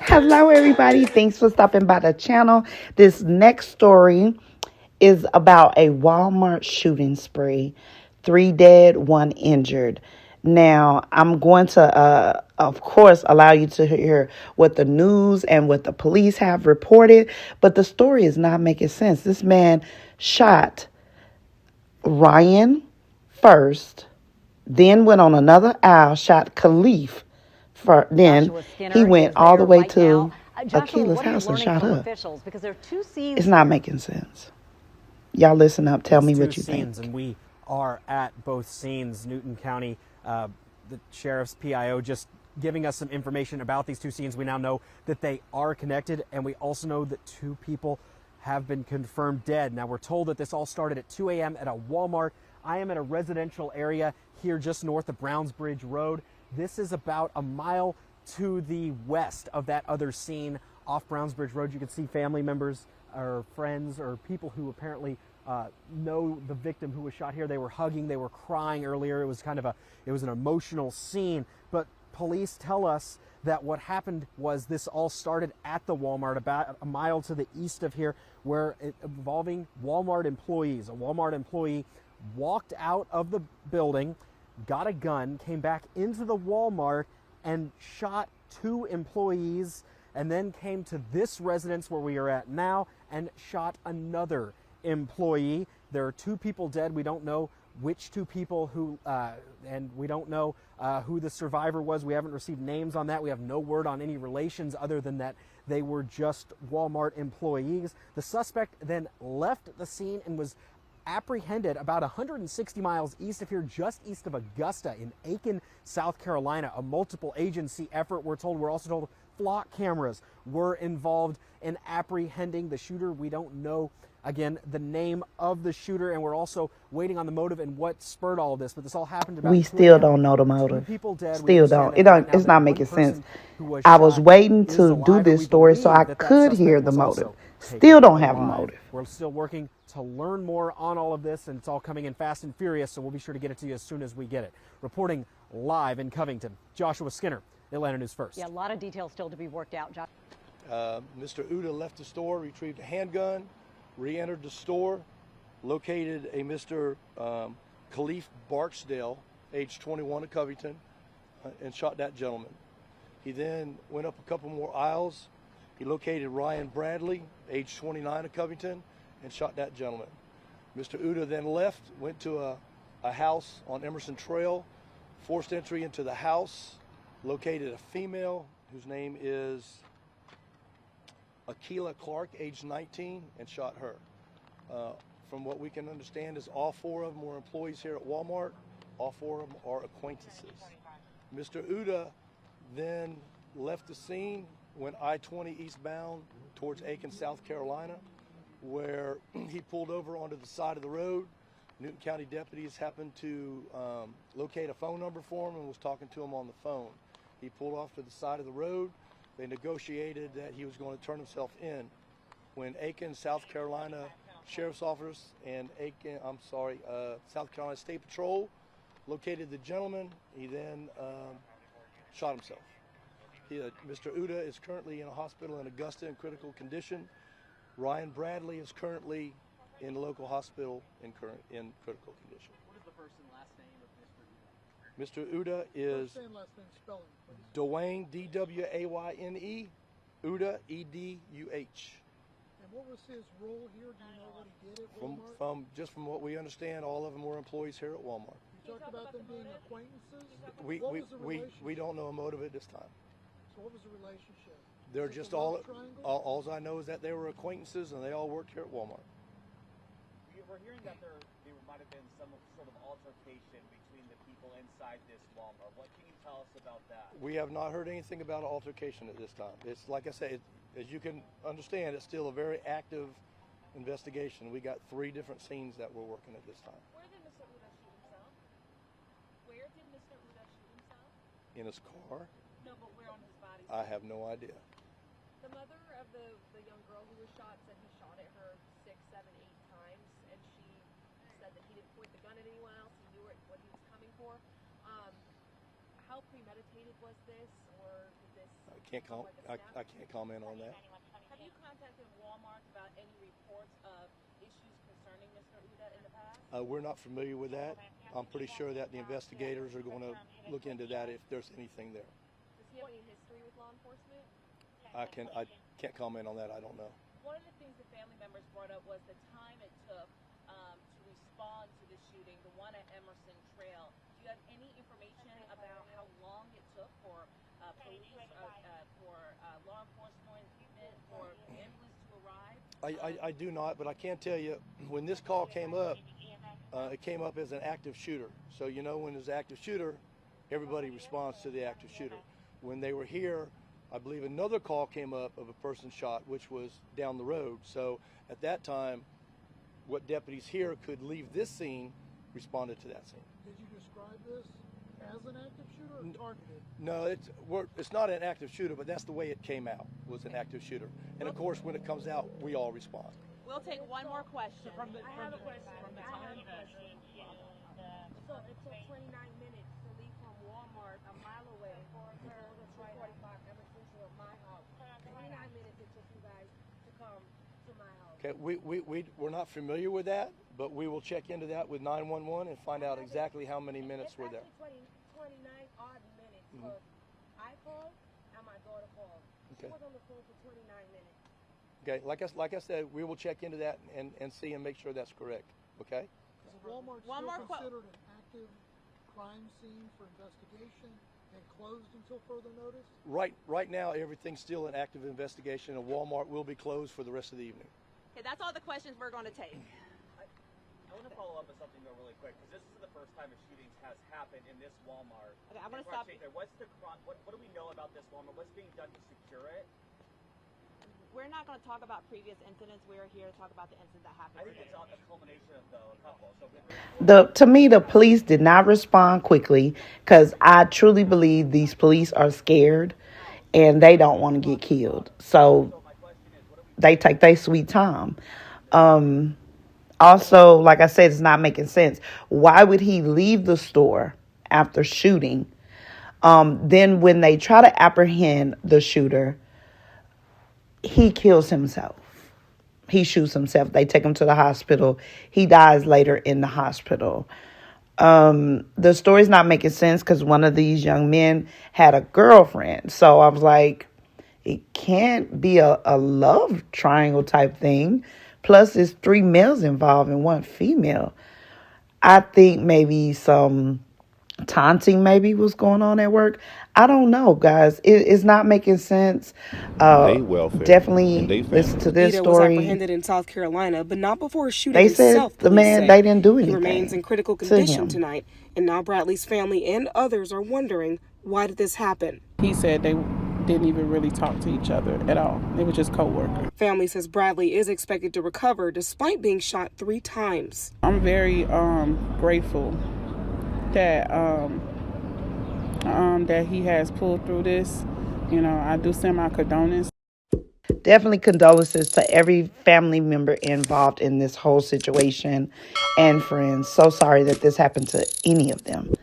Hello, everybody. Thanks for stopping by the channel. This next story is about a Walmart shooting spree. 3 dead, 1 injured. Now, I'm going to, of course, allow you to hear what the news and what the police have reported, but the story is not making sense. This man shot Ryan first, then went on another aisle, shot Khalif. Then he went all the way to Akeela's house and shot her. It's not making sense. Y'all listen up. Tell me what you think. And we are at both scenes. Newton County, the sheriff's PIO just giving us some information about these two scenes. We now know that they are connected, and we also know that 2 people have been confirmed dead. Now, we're told that this all started at 2 a.m. at a Walmart. I am at a residential area here just north of Brownsbridge Road. This is about a mile to the west of that other scene off Brownsbridge Road. You can see family members or friends or people who apparently know the victim who was shot here. They were hugging, they were crying earlier. It was an emotional scene. But police tell us that what happened was this all started at the Walmart about a mile to the east of here, where it involving Walmart employees. A Walmart employee walked out of the building, got a gun, came back into the Walmart and shot 2 employees, and then came to this residence where we are at now and shot another employee. There are 2 people dead. We don't know which 2 people who, and we don't know who the survivor was. We haven't received names on that. We have no word on any relations other than that they were just Walmart employees. The suspect then left the scene and was apprehended about 160 miles east of here, just east of Augusta in Aiken, South Carolina. A multiple agency effort, we're told. We're also told flock cameras were involved in apprehending the shooter. We don't know, again, the name of the shooter, and we're also waiting on the motive and what spurred all of this. But this all happened about We still don't know the motive. 2 people dead. Still don't. It's not making sense. I was waiting to do this story so I could hear the motive. Still don't have a motive. We're still working to learn more on all of this, and it's all coming in fast and furious, so we'll be sure to get it to you as soon as we get it. Reporting live in Covington, Joshua Skinner, Atlanta News First. Yeah, a lot of details still to be worked out, Josh. Mr. Eduh left the store, retrieved a handgun, re-entered the store, located a Mr. Khalaf Barksdal, age 21 of Covington, and shot that gentleman. He then went up a couple more aisles. He located Ryan Bradley, age 29 of Covington, and shot that gentleman. Mr. Eduh then left, went to a house on Emerson Trail, forced entry into the house, located a female whose name is Akeela Clarke, age 19, and shot her. From what we can understand is all 4 of them were employees here at Walmart. All 4 of them are acquaintances. Mr. Eduh then left the scene, went I-20 eastbound towards Aiken, South Carolina, where he pulled over onto the side of the road. Newton County deputies happened to locate a phone number for him and was talking to him on the phone. He pulled off to the side of the road. They negotiated that he was going to turn himself in. When Aiken, South Carolina Sheriff's Office and South Carolina State Patrol located the gentleman, he then shot himself. Mr. Eduh is currently in a hospital in Augusta in critical condition. Ryan Bradley is currently in the local hospital in critical condition. What is the first and last name of Mr. Eduh? Mr. Eduh is first and last name spelling, please. Dwayne, D-W-A-Y-N-E, Eduh, E-D-U-H. And what was his role here? Do you know what he did at Walmart? Just from what we understand, all of them were employees here at Walmart. You talked about them being acquaintances. What was the relationship? We don't know a motive at this time. So what was the relationship? They're just all I know is that they were acquaintances and they all worked here at Walmart. We're hearing that there might have been some sort of altercation between the people inside this Walmart. What can you tell us about that? We have not heard anything about an altercation at this time. It's like I say, as you can understand, it's still a very active investigation. We got 3 different scenes that we're working at this time. Where did Mr. Eduh shoot himself? Where did Mr. Eduh shoot himself? In his car? No, but where on his body? I have no idea. The mother of the young girl who was shot said he shot at her 6, 7, 8 times, and she said that he didn't point the gun at anyone else. He knew what he was coming for. How premeditated was this, or did this? I can't comment on that. Have you contacted Walmart about any reports of issues concerning Mr. Uda in the past? We're not familiar with that. I'm pretty sure that the investigators are going to look into that if there's anything there. Does he have any history with law enforcement? I can't comment on that. I don't know. One of the things the family members brought up was the time it took to respond to the shooting, the one at Emerson Trail. Do you have any information about how long it took for police, for law enforcement, for the ambulance to arrive? I do not, but I can tell you, when this call came up, it came up as an active shooter. So you know when there's an active shooter, everybody responds to the active shooter. When they were here, I believe another call came up of a person shot, which was down the road. So at that time, what deputies here could leave this scene responded to that scene. Did you describe this as an active shooter or targeted? No, it's not an active shooter, but that's the way it came out, was an active shooter. And of course, when it comes out, we all respond. We'll take one more question. I have a question. So it took 29 minutes to leave from Walmart a mile away for her to 245 Emerson to my house. 29 minutes it took you guys to come to my house. Okay, we're not familiar with that, but we will check into that with 911 and find out exactly how many minutes were there. It's actually 29 odd minutes. So I called and my daughter called. She was on the phone for 29 minutes. Okay, like I said, we will check into that and see and make sure that's correct. Okay? Is Walmart still considered an active crime scene for investigation and closed until further notice? Right now, everything's still an active investigation, and Walmart will be closed for the rest of the evening. Okay, that's all the questions we're going to take. I want to follow up with something really quick because this is the first time a shooting has happened in this Walmart. Okay, I want to stop. What's the what do we know about this Walmart? What's being done to secure it? We're not going to talk about previous incidents. We're here to talk about the incident that happened. I think it's a culmination of a couple. So To me, the police did not respond quickly because I truly believe these police are scared and they don't want to get killed. So they take their sweet time. Also, like I said, it's not making sense. Why would he leave the store after shooting? Then when they try to apprehend the shooter, he kills himself. He shoots himself. They take him to the hospital. He dies later in the hospital. The story's not making sense because one of these young men had a girlfriend. So I was like, it can't be a love triangle type thing. Plus, there's 3 males involved and 1 female. I think maybe some taunting maybe was going on at work. I don't know, guys. It's not making sense. Definitely listen to this Eduh story. was apprehended in South Carolina, but not before shooting They said himself. the police man, say. they didn't do anything. He remains in critical to condition him. tonight, and now Bradley's family and others are wondering, why did this happen? He said they didn't even really talk to each other at all. They were just co-workers. Family says Bradley is expected to recover despite being shot 3 times. I'm very grateful that that he has pulled through this. You know, I do send my condolences. Definitely condolences to every family member involved in this whole situation and friends. So sorry that this happened to any of them.